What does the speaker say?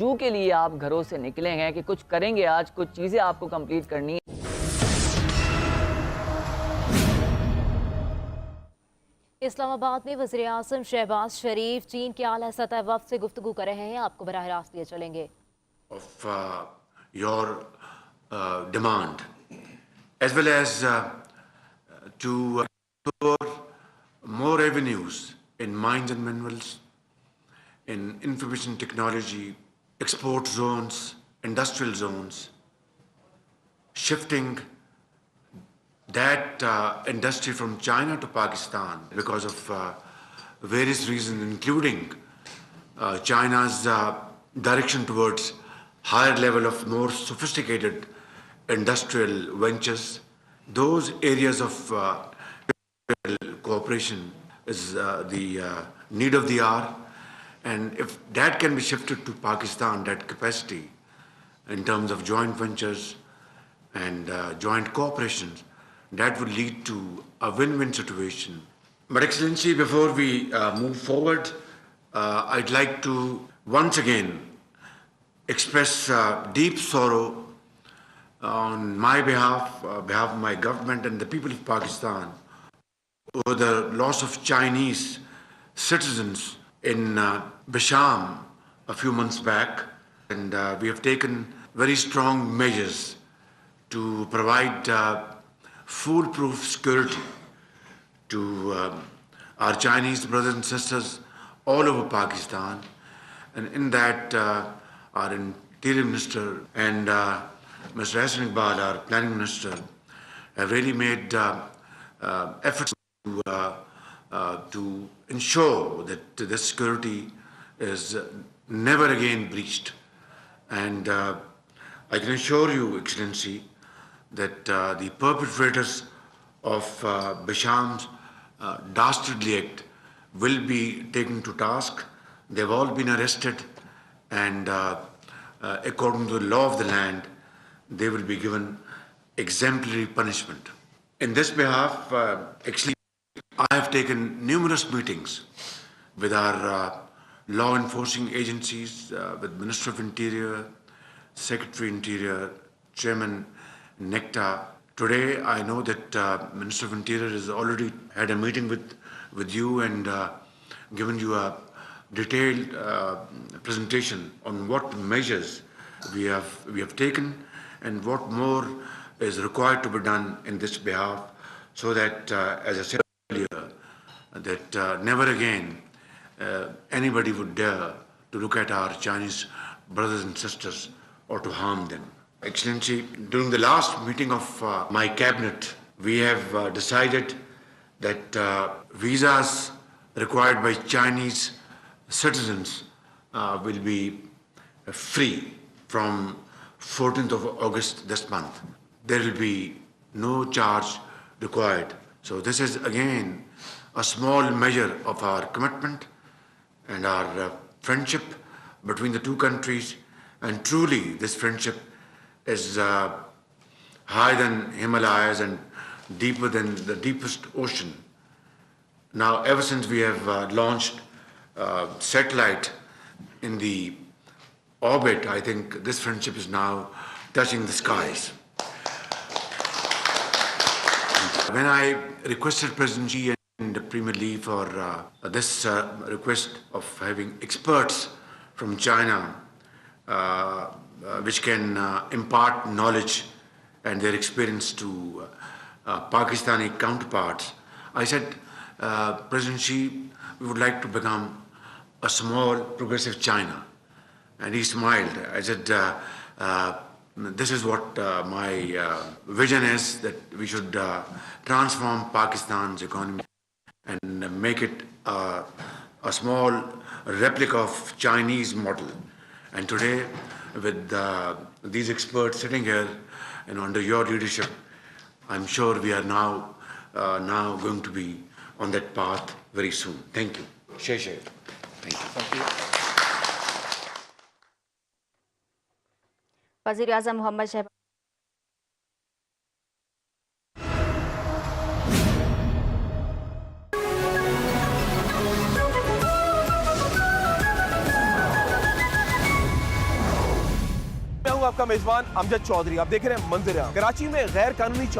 जू के लिए आप घरों से निकले हैं कि कुछ करेंगे, आज कुछ चीजें आपको कंप्लीट करनी है। इस्लामाबाद में वज़ीर आज़म शहबाज शरीफ चीन के आला सतह वफ़द से गुफ्तगू कर रहे हैं। आपको बराह रास्त लिए चलेंगे। Of your demand, as well as to explore more avenues in mines and minerals, in information technology, export zones, industrial zones, shifting that industry from China to Pakistan because of various reasons, including China's direction towards higher level of more sophisticated industrial ventures. Those areas of cooperation is the need of the hour. And if that can be shifted to Pakistan, that capacity in terms of joint ventures and joint cooperations, that would lead to a win-win situation. But Excellency, before we move forward, I'd like to once again express deep sorrow on my behalf of my government and the people of Pakistan over the loss of Chinese citizens in Bisham a few months back, and we have taken very strong measures to provide foolproof security to our Chinese brothers and sisters all over Pakistan. And in that, our Interior Minister and Mr. Hassan Iqbal, our Planning Minister, have really made efforts to ensure that this security is never again breached. And I can assure you, Excellency, that the perpetrators of Bisham's dastardly act will be taken to task. They've all been arrested, and according to the law of the land, they will be given exemplary punishment. In this behalf, actually, I have taken numerous meetings with our law enforcing agencies, with Minister of Interior, Secretary Interior, Chairman Necta. Today, I know that Minister of Interior has already had a meeting with you and given you a detailed presentation on what measures we have taken and what more is required to be done in this behalf, so that, as I said earlier, that never again anybody would dare to look at our Chinese brothers and sisters or to harm them. Excellency, during the last meeting of my cabinet, we have decided that visas required by Chinese citizens will be free from 14th of August this month. There will be no charge required. So this is again a small measure of our commitment and our friendship between the two countries. And truly this friendship is higher than Himalayas and deeper than the deepest ocean. Now, ever since we have launched satellite in the orbit, I think this friendship is now touching the skies. When I requested President Xi and Premier Li for this request of having experts from China which can impart knowledge and their experience to Pakistani counterparts, I said, President Xi, we would like to become a small progressive China. And he smiled. I said, this is what my vision is, that we should transform Pakistan's economy and make it a small replica of Chinese model. And today, with these experts sitting here and under your leadership, I'm sure we are now going to be on that path very soon. Thank you. Thank you. Thank you. वज़ीर आज़म मोहम्मद शहबाज हूं आपका मेजबान अमजद चौधरी। आप देख रहे हैं मंजर-ए-आम। कराची में गैर कानूनी